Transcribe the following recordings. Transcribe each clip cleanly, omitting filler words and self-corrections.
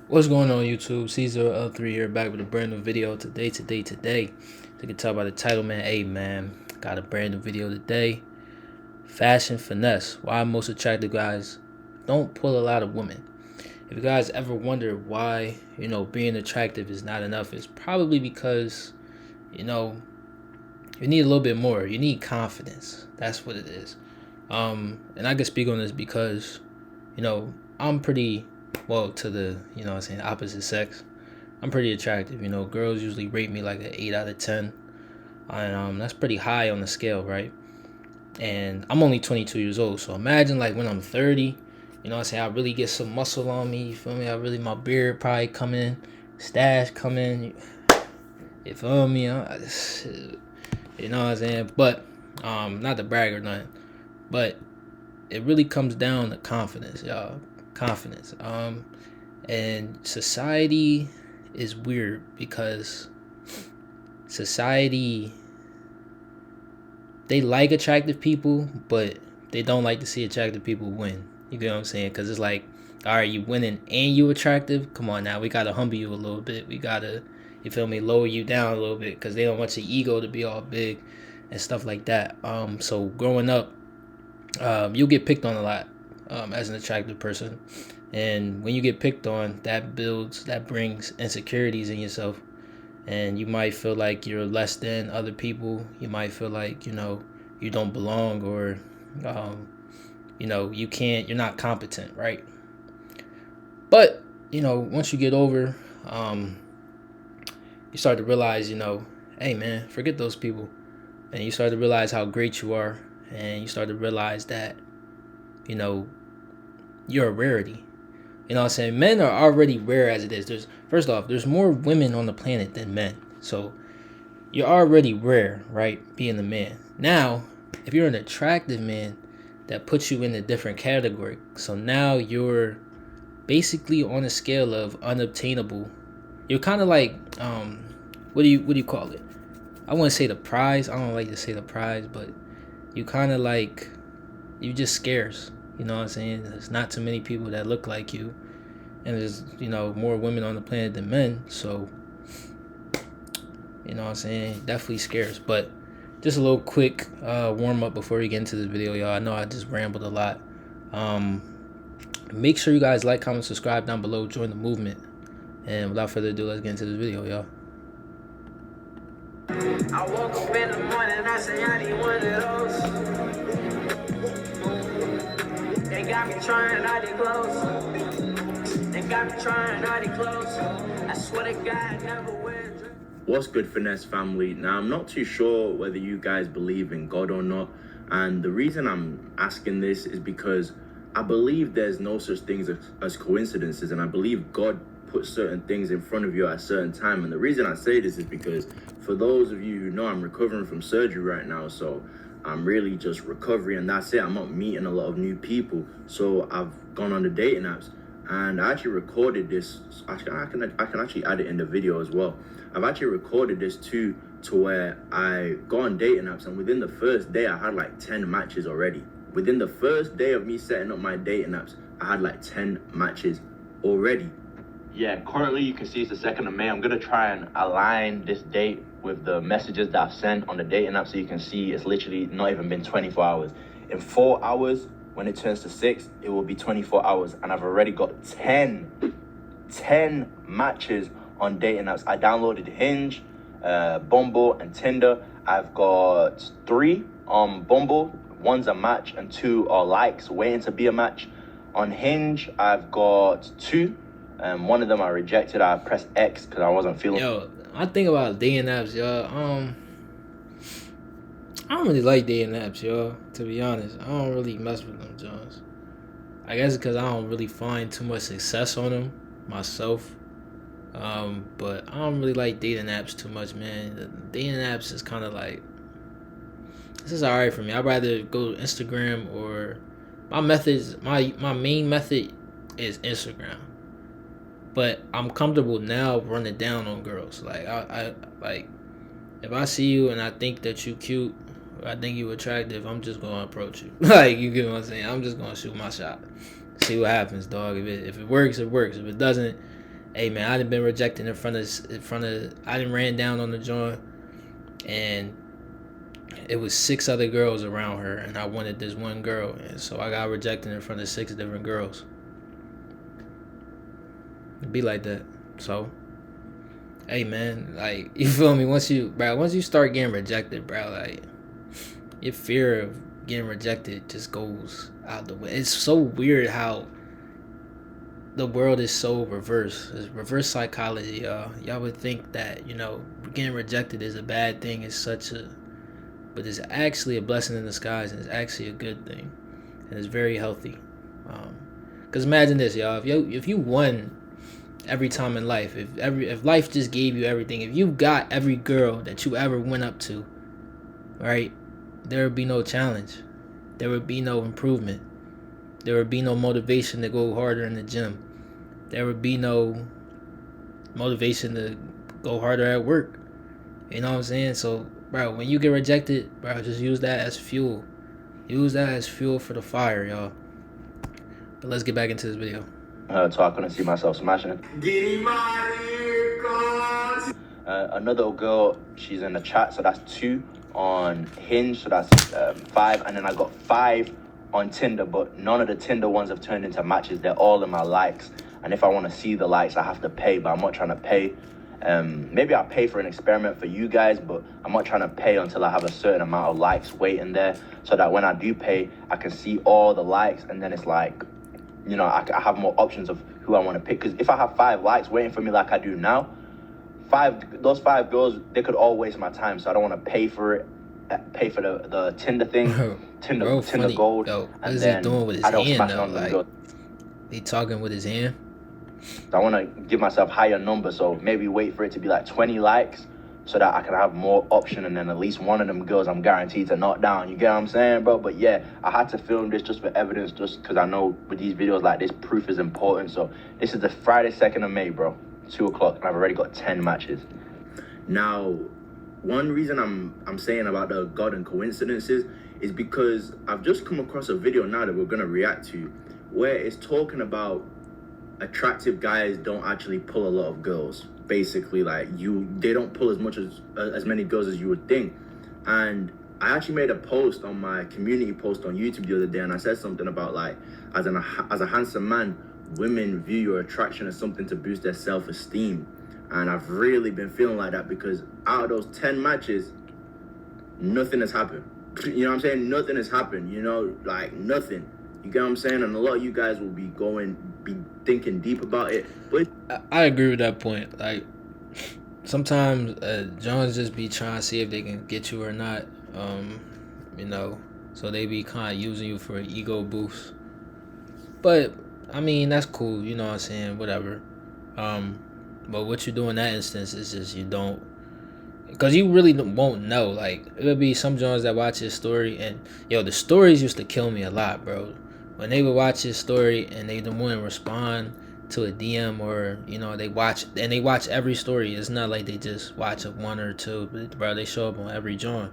What's going on, YouTube? Caesar L3 here, back with a brand new video today. You can tell by the title, man. Hey, man, got a brand new video today. Fashion finesse. Why most attractive guys don't pull a lot of women. If you guys ever wonder why, being attractive is not enough, it's probably because, you know, you need a little bit more. You need confidence. That's what it is. And I can speak on this because, I'm pretty well to the, opposite sex. I'm pretty attractive. Girls usually rate me like an 8 out of 10. And that's pretty high on the scale, right? And I'm only 22 years old. So imagine like when I'm 30, I really get some muscle on me. You feel me? My beard probably come in, stash come in. You feel me? You know what I'm saying? But, not to brag or nothing. But it really comes down to confidence, y'all. Confidence. And society is weird because society, they like attractive people, but they don't like to see attractive people win. You get what I'm saying? Because it's like, all right, you winning and you attractive. Come on now, we gotta humble you a little bit. We gotta, you feel me, lower you down a little bit because they don't want your ego to be all big and stuff like that. So growing up, you'll get picked on a lot as an attractive person, and when you get picked on, that brings insecurities in yourself, and you might feel like you're less than other people. You might feel like you don't belong, or you're not competent, right? But once you get over, you start to realize, hey man, forget those people, and you start to realize how great you are, and you start to realize that you know you're a rarity. You know what I'm saying? Men are already rare as it is. First off, there's more women on the planet than men. So you're already rare, right? Being a man. Now, if you're an attractive man, that puts you in a different category. So now you're basically on a scale of unobtainable. You're kind of like what do you call it? I want to say the prize. I don't like to say the prize, but you kind of like, you just scarce. You know what I'm saying? There's not too many people that look like you, and there's more women on the planet than men. So you know what I'm saying? Definitely scarce. But just a little quick warm up before we get into this video, y'all. I know I just rambled a lot. Make sure you guys like, comment, subscribe down below, join the movement. And without further ado, let's get into this video, y'all. I woke up in the morning, I say I need one of those. They got me trying all these clothes. They got me trying all these clothes. I swear to God, never wear. What's good, Finesse family? Now, I'm not too sure whether you guys believe in God or not. And the reason I'm asking this is because I believe there's no such things as coincidences. And I believe God put certain things in front of you at a certain time. And the reason I say this is because for those of you who know, I'm recovering from surgery right now. So I'm really just recovering, and that's it. I'm not meeting a lot of new people. So I've gone on the dating apps, and I actually recorded this. I can actually add it in the video as well. I've actually recorded this too, to where I go on dating apps, and within the first day I had like 10 matches already. Within the first day of me setting up my dating apps, I had like 10 matches already. Yeah, currently you can see it's the 2nd of May. I'm gonna try and align this date with the messages that I've sent on the dating app, so you can see it's literally not even been 24 hours. In 4 hours, when it turns to 6, it will be 24 hours, and I've already got 10 matches on dating apps. I downloaded Hinge, Bumble, and Tinder. I've got 3 on Bumble. 1's a match and 2 are likes waiting to be a match. On Hinge, I've got 2. One of them I rejected. I pressed X because I wasn't feeling. Yo, I think about dating apps, y'all. I don't really like dating apps, y'all. To be honest, I don't really mess with them, Jones. I guess because I don't really find too much success on them myself. But I don't really like dating apps too much, man. The dating apps is kind of like, this is alright for me. I'd rather go to Instagram, or my main method is Instagram. But I'm comfortable now running down on girls. Like I like, if I see you and I think that you cute, or I think you attractive, I'm just gonna approach you. Like, you get what I'm saying? I'm just gonna shoot my shot, see what happens, dog. If it works, it works. If it doesn't, Hey man, I done been rejected in front of. I done ran down on the joint, and it was 6 other girls around her, and I wanted this one girl, and so I got rejected in front of 6 different girls. It'd be like that. So, hey man, like, you feel me? Once you start getting rejected, bro, like, your fear of getting rejected just goes out the way. It's so weird how the world is so reverse. It's reverse psychology, y'all. Y'all would think that, getting rejected is a bad thing. But it's actually a blessing in disguise, and it's actually a good thing, and it's very healthy. Cause imagine this, y'all. If you won every time in life, if life just gave you everything, if you got every girl that you ever went up to, right, there would be no challenge, there would be no improvement, there would be no motivation to go harder in the gym, there would be no motivation to go harder at work. You know what I'm saying? So, bro, when you get rejected, bro, just use that as fuel. Use that as fuel for the fire, y'all. But let's get back into this video. So I couldn't see myself smashing it. Another girl, she's in the chat, so that's 2 on Hinge, so that's 5, and then I got 5 on Tinder, but none of the Tinder ones have turned into matches. They're all in my likes, and if I want to see the likes, I have to pay, but I'm not trying to pay. Maybe I'll pay for an experiment for you guys, but I'm not trying to pay until I have a certain amount of likes waiting there, so that when I do pay, I can see all the likes, and then it's like, I have more options of who I want to pick. Because if I have 5 likes waiting for me like I do now, those 5 girls, they could all waste my time. So I don't want to pay for it, pay for the Tinder thing, Tinder Gold. Yo, what is he doing with his hand though? Like, he talking with his hand? So I want to give myself higher numbers, so maybe wait for it to be like 20 likes so that I can have more option, and then at least one of them girls I'm guaranteed to knock down. You get what I'm saying, bro? But yeah, I had to film this just for evidence, just because I know with these videos like this, proof is important. So this is the Friday 2nd of May, bro, 2 o'clock, and I've already got 10 matches. Now, one reason I'm saying about the God and coincidences is because I've just come across a video now that we're going to react to, where it's talking about attractive guys don't actually pull a lot of girls. Basically, like, they don't pull as many girls as you would think. And I actually made a post on my community post on YouTube the other day, and I said something about, like, as a handsome man, women view your attraction as something to boost their self-esteem. And I've really been feeling like that, because out of those 10 matches, nothing has happened. You know what I'm saying? Nothing has happened, like nothing. You get what I'm saying? And a lot of you guys will be thinking deep about it. But I agree with that point. Like, sometimes Jones just be trying to see if they can get you or not. So they be kind of using you for an ego boost. But I mean, that's cool. You know what I'm saying? Whatever. But what you do in that instance is just you don't, because you really won't know. Like, it'll be some Jones that watch his story, and the stories used to kill me a lot, bro. When they would watch his story and they don't want to respond to a DM, or they watch every story. It's not like they just watch a 1 or 2, but bro, they show up on every joint.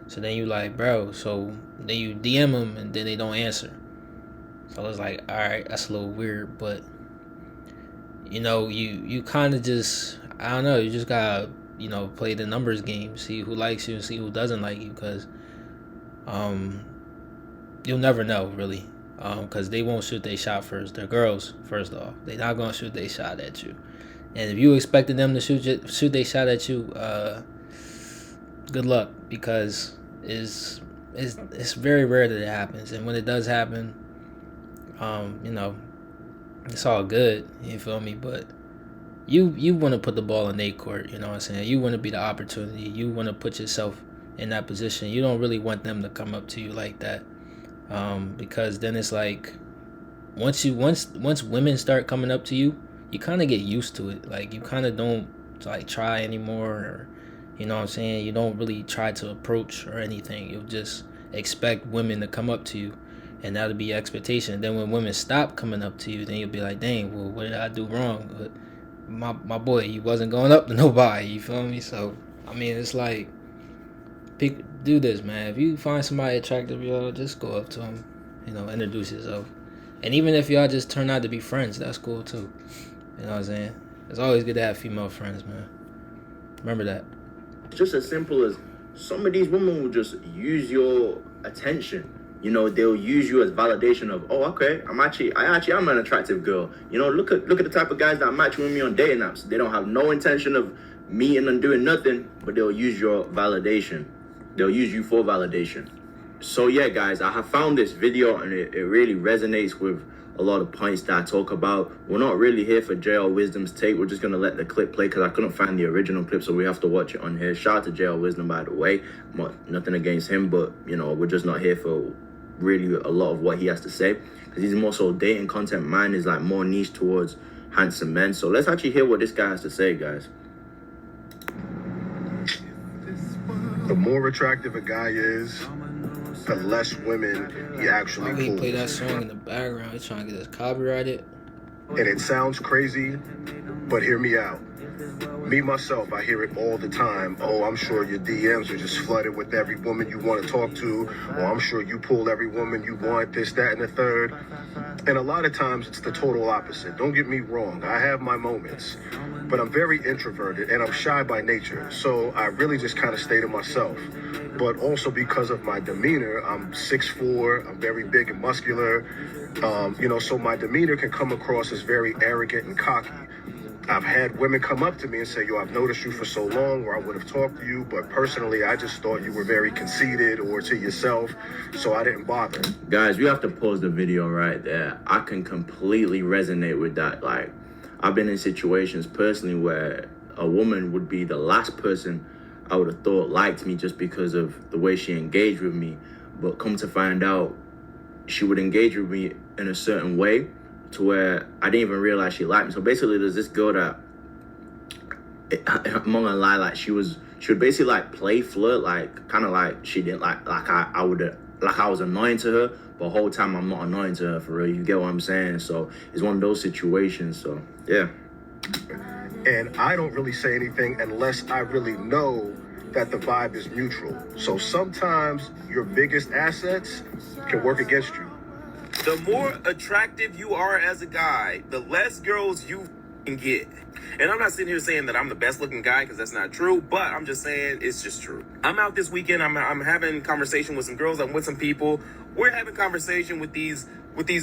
So then you like, bro, so then you DM them and then they don't answer. So it's like, all right, that's a little weird, but you kind of just, I don't know, you just gotta play the numbers game, see who likes you and see who doesn't like you, because you'll never know, really. Because they won't shoot their shot first. They're girls, first off. They're not going to shoot their shot at you. And if you expected them to shoot their shot at you, good luck, because it's very rare that it happens. And when it does happen, it's all good. You feel me? But you want to put the ball in their court. You know what I'm saying? You want to be the opportunity. You want to put yourself in that position. You don't really want them to come up to you like that. Because then it's like, once women start coming up to you, you kind of get used to it. Like, you kind of don't like try anymore, or you know what I'm saying, you don't really try to approach or anything. You'll just expect women to come up to you, and that'll be your expectation. And then when women stop coming up to you, then you'll be like, dang, well, what did I do wrong? But my boy, you wasn't going up to nobody, you feel me? So I mean, it's like, do this, man. If you find somebody attractive, just go up to them, introduce yourself. And even if y'all just turn out to be friends, that's cool too. You know what I'm saying? It's always good to have female friends, man. Remember that. It's just as simple as some of these women will just use your attention. You know, they'll use you as validation of, oh, okay, I actually am an attractive girl. You know, look at the type of guys that match with me on dating apps. They don't have no intention of meeting and doing nothing, but they'll use your validation. They'll use you for validation. So yeah, guys, I have found this video and it really resonates with a lot of points that I talk about. We're not really here for JL Wisdom's take. We're just going to let the clip play because I couldn't find the original clip, so we have to watch it on here. Shout out to JL Wisdom, by the way. Nothing against him, but, you know, we're just not here for really a lot of what he has to say because he's more so dating content. Mine is like more niche towards handsome men. So let's actually hear what this guy has to say, guys. The more attractive a guy is, the less women he actually Why he pulls. play that song in the background? He's trying to get us copyrighted. And it sounds crazy, but hear me out. Me, myself, I hear it all the time. Oh, I'm sure your DMs are just flooded with every woman you want to talk to. Or I'm sure you pull every woman you want, this, that, and the third. And a lot of times it's the total opposite. Don't get me wrong. I have my moments. But I'm very introverted and I'm shy by nature. So I really just kind of stay to myself. But also because of my demeanor, I'm 6'4", I'm very big and muscular. You know, so my demeanor can come across as very arrogant and cocky. I've had women come up to me and say, yo, I've noticed you for so long, or I would have talked to you, but personally, I just thought you were very conceited or to yourself, so I didn't bother. Guys, we have to pause the video right there. I can completely resonate with that. Like, I've been in situations personally where a woman would be the last person I would have thought liked me just because of the way she engaged with me. But come to find out, she would engage with me in a certain way to where I didn't even realize she liked me. So basically, there's this girl that, I'm not gonna lie, like she would basically like play flirt, like kind of like she didn't like I was annoying to her, but the whole time I'm not annoying to her for real. You get what I'm saying? So it's one of those situations. So yeah. And I don't really say anything unless I really know that the vibe is mutual. So sometimes your biggest assets can work against you. The more attractive you are as a guy, the less girls you can get. And I'm not sitting here saying that I'm the best looking guy because that's not true, but I'm just saying it's just true. I'm out this weekend. I'm having conversation with some girls. I'm with some people. We're having conversation with these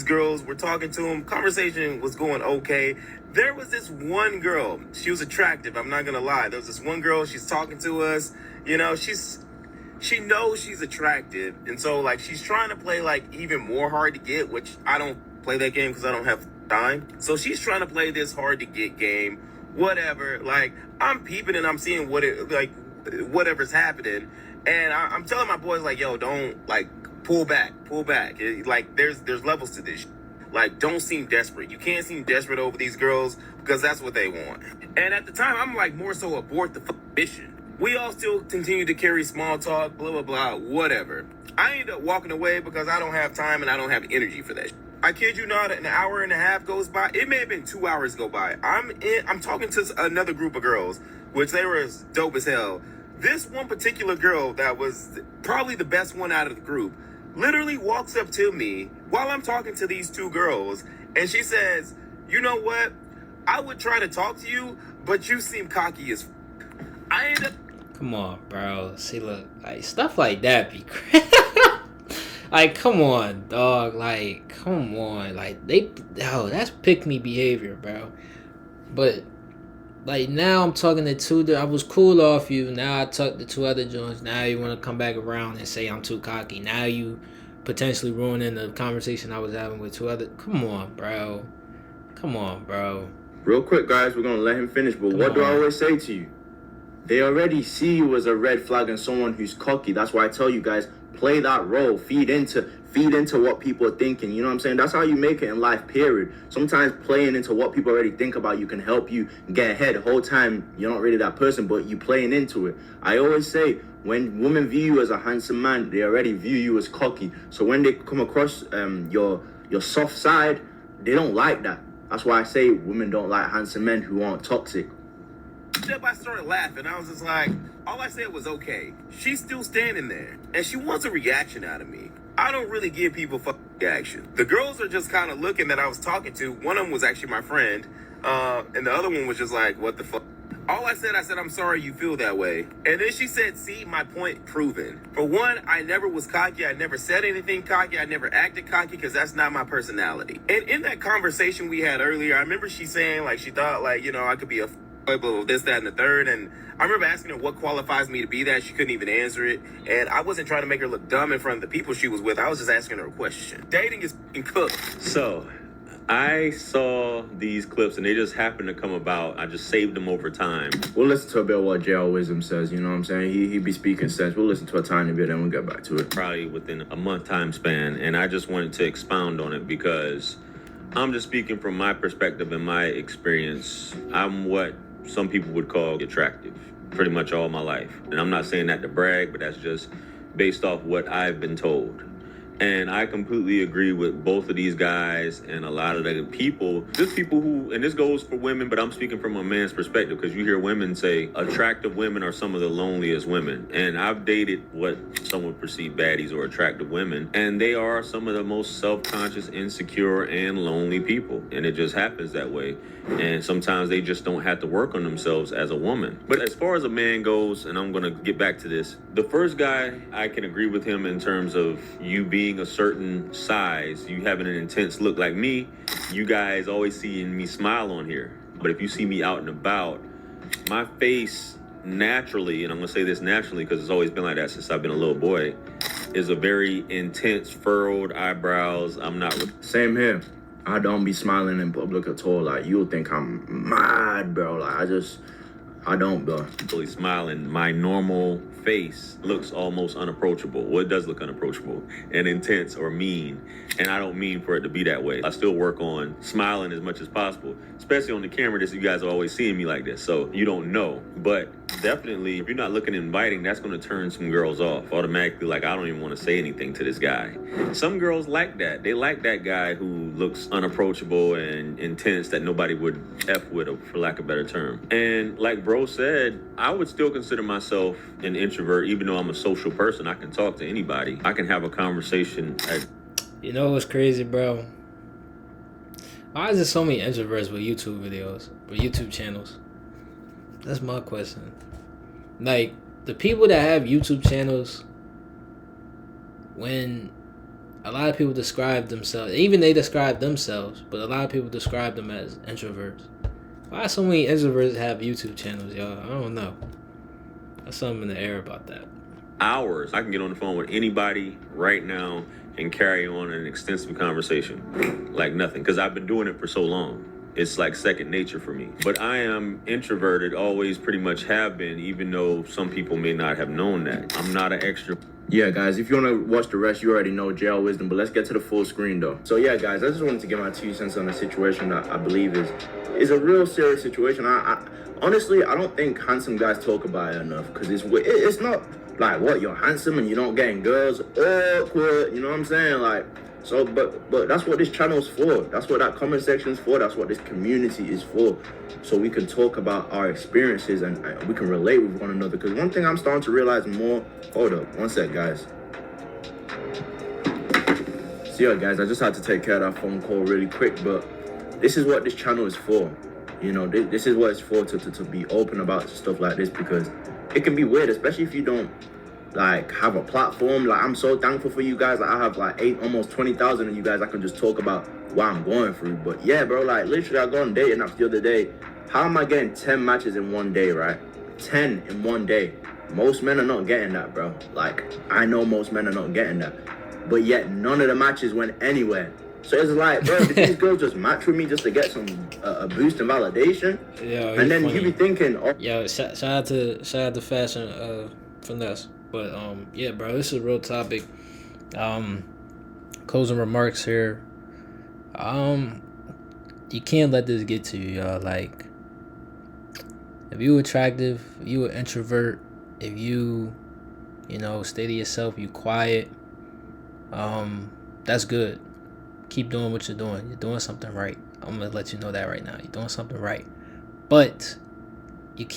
girls. We're talking to them. Conversation was going okay. There was this one girl. She was attractive. I'm not going to lie. There was this one girl. She's talking to us. You know, she knows she's attractive, and so like she's trying to play like even more hard to get, which I don't play that game because I don't have time. So she's trying to play this hard to get game, whatever. Like I'm peeping and I'm seeing whatever's happening, and I'm telling my boys like, yo, don't like pull back. Like there's levels to this. Like don't seem desperate. You can't seem desperate over these girls because that's what they want. And at the time, I'm like more so abort the mission. We all still continue to carry small talk, blah, blah, blah, whatever. I end up walking away because I don't have time and I don't have energy for that. I kid you not, an hour and a half goes by. It may have been 2 hours go by. I'm talking to another group of girls, which they were as dope as hell. This one particular girl that was probably the best one out of the group literally walks up to me while I'm talking to these two girls, and she says, you know what? I would try to talk to you, but you seem cocky as I end up. Come on, bro. See, look, like stuff like that be like, come on, dog. Like, come on. Like, that's pick me behavior, bro. But like now I'm talking to two. I was cool off you. Now I talked to two other joints. Now you want to come back around and say I'm too cocky. Now you potentially ruining the conversation I was having with two other. Come on, bro. Real quick, guys, we're gonna let him finish. But what do I always say to you? They already see you as a red flag and someone who's cocky. That's why I tell you guys, play that role. Feed into what people are thinking. You know what I'm saying? That's how you make it in life, period. Sometimes playing into what people already think about you can help you get ahead. The whole time, you're not really that person, but you playing into it. I always say, when women view you as a handsome man, they already view you as cocky. So when they come across your soft side, they don't like that. That's why I say women don't like handsome men who aren't toxic. I started laughing. I was just like, all I said was okay. She's still standing there, and she wants a reaction out of me. I don't really give people reaction. The girls are just kind of looking that I was talking to. One of them was actually my friend. And the other one was just like, what the fuck? All I said, I'm sorry you feel that way. And then she said, see, my point proven. For one, I never was cocky. I never said anything cocky. I never acted cocky because that's not my personality. And in that conversation we had earlier, I remember she saying, like, she thought, like, you know, I could be a this, that, and the third. And I remember asking her what qualifies me to be that. She couldn't even answer it. And I wasn't trying to make her look dumb in front of the people she was with. I was just asking her a question. Dating is f***ing cooked. So, I saw these clips and they just happened to come about. I just saved them over time. We'll listen to a bit of what JL Wisdom says, you know what I'm saying? He be speaking sense. We'll listen to a tiny bit and we'll get back to it. Probably within a month time span. And I just wanted to expound on it because I'm just speaking from my perspective and my experience. I'm what some people would call attractive pretty much all my life. And I'm not saying that to brag, but that's just based off what I've been told. And I completely agree with both of these guys and a lot of the people, just people who, and this goes for women, but I'm speaking from a man's perspective because you hear women say attractive women are some of the loneliest women. And I've dated what some would perceive baddies or attractive women, and they are some of the most self-conscious, insecure, and lonely people. And it just happens that way. And sometimes they just don't have to work on themselves as a woman. But as far as a man goes, and I'm going to get back to this, the first guy, I can agree with him in terms of you being a certain size, you having an intense look. Like me, you guys always seeing me smile on here. But if you see me out and about, my face naturally, and I'm going to say this naturally because it's always been like that since I've been a little boy, is a very intense, furrowed eyebrows. I'm not... Same here. I don't be smiling in public at all. Like, you'll think I'm mad, bro. Like, I don't, bro. Really smiling. My normal face looks almost unapproachable. Well, it does look unapproachable and intense or mean. And I don't mean for it to be that way. I still work on smiling as much as possible, especially on the camera. This, you guys are always seeing me like this, so you don't know. But definitely, if you're not looking inviting, that's going to turn some girls off automatically. Like, I don't even want to say anything to this guy. Some girls like that. They like that guy who looks unapproachable and intense that nobody would F with, for lack of a better term. And like bro said, I would still consider myself an introvert, even though I'm a social person. I can talk to anybody. I can have a conversation. You know what's crazy, bro? Why is there so many introverts with YouTube videos, or YouTube channels? That's my question. Like, the people that have YouTube channels, when a lot of people describe themselves, even they describe themselves, but a lot of people describe them as introverts. Why so many introverts have YouTube channels, y'all? I don't know. There's something in the air about that. Hours. I can get on the phone with anybody right now and carry on an extensive conversation like nothing, because I've been doing it for so long. It's like second nature for me. But I am introverted, always pretty much have been, even though some people may not have known that. I'm not an extrovert. Yeah, guys, if you want to watch the rest, you already know JL Wisdom, but let's get to the full screen, though. So, yeah, guys, I just wanted to give my 2 cents on a situation that I believe is a real serious situation. Honestly, I don't think handsome guys talk about it enough, because it's not like, what, you're handsome and you don't getting girls, awkward, you know what I'm saying? Like, so, but that's what this channel is for. That's what that comment section is for. That's what this community is for. So we can talk about our experiences and we can relate with one another. Because one thing I'm starting to realize more, hold up, one sec, guys. So yeah, guys, I just had to take care of that phone call really quick, but this is what this channel is for. You know, this is what it's for, to be open about stuff like this, because it can be weird, especially if you don't like have a platform. Like, I'm so thankful for you guys. Like, I have like almost 20,000 of you guys. I can just talk about what I'm going through. But yeah, bro, like literally I go on dating apps the other day. How am I getting 10 matches in one day, right? 10 in one day. Most men are not getting that, bro. Like, I know most men are not getting that. But yet none of the matches went anywhere. So it's like, bro, did these girls just match with me just to get some a boost in validation? Yeah, and then funny. You be thinking, oh, yo, shout out to Fashion Finesse. But yeah, bro, this is a real topic. Closing remarks here. You can't let this get to you, y'all. Like, if you attractive, if you an introvert, if you stay to yourself, you quiet, that's good. Keep doing what you're doing. You're doing something right. I'm gonna let you know that right now. You're doing something right. But you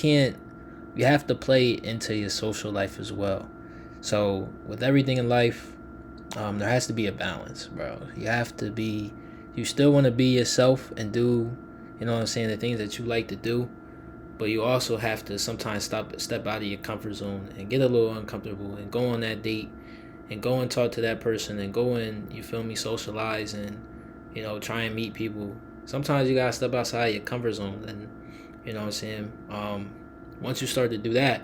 have to play into your social life as well. So with everything in life, there has to be a balance, bro. You still want to be yourself and do, you know what I'm saying, the things that you like to do. But you also have to sometimes step out of your comfort zone and get a little uncomfortable and go on that date and go and talk to that person and go and, you feel me, socialize and, you know, try and meet people. Sometimes you gotta step outside your comfort zone, and, you know what I'm saying, once you start to do that,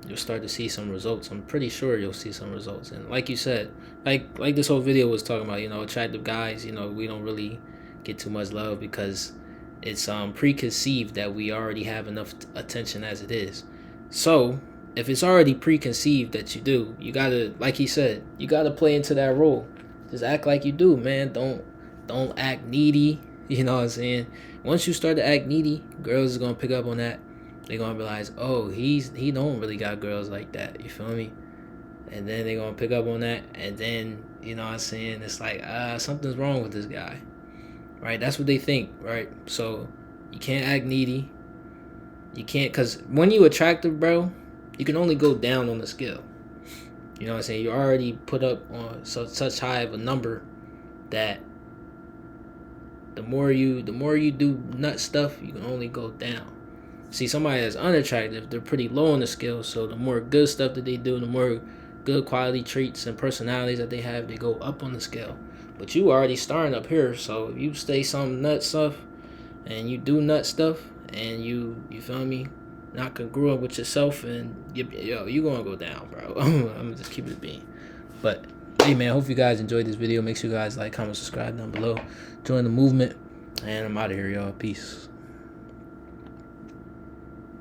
you'll start to see some results. I'm pretty sure you'll see some results. And like you said, like this whole video was talking about, you know, attractive guys, you know, we don't really get too much love because it's preconceived that we already have enough attention as it is. So if it's already preconceived that you do, you gotta, like he said, you gotta play into that role. Just act like you do, man. Don't act needy. You know what I'm saying? Once you start to act needy, girls is gonna pick up on that. They're gonna realize, oh, he don't really got girls like that. You feel me? And then they're gonna pick up on that, and then, you know what I'm saying, it's like, something's wrong with this guy. Right? That's what they think, right? So you can't act needy. You can't, because when you attractive, bro, you can only go down on the scale. You know what I'm saying? You already put up on such high of a number that the more you do nut stuff, you can only go down. See, somebody that's unattractive, they're pretty low on the scale. So the more good stuff that they do, the more good quality traits and personalities that they have, they go up on the scale. But you already starting up here, so if you stay some nut stuff and you do nut stuff and you feel me, not congruent with yourself, and you gonna go down, bro. I'm gonna just keep it being. But hey, man, hope you guys enjoyed this video. Make sure you guys like, comment, subscribe down below, join the movement, and I'm out of here, y'all. Peace.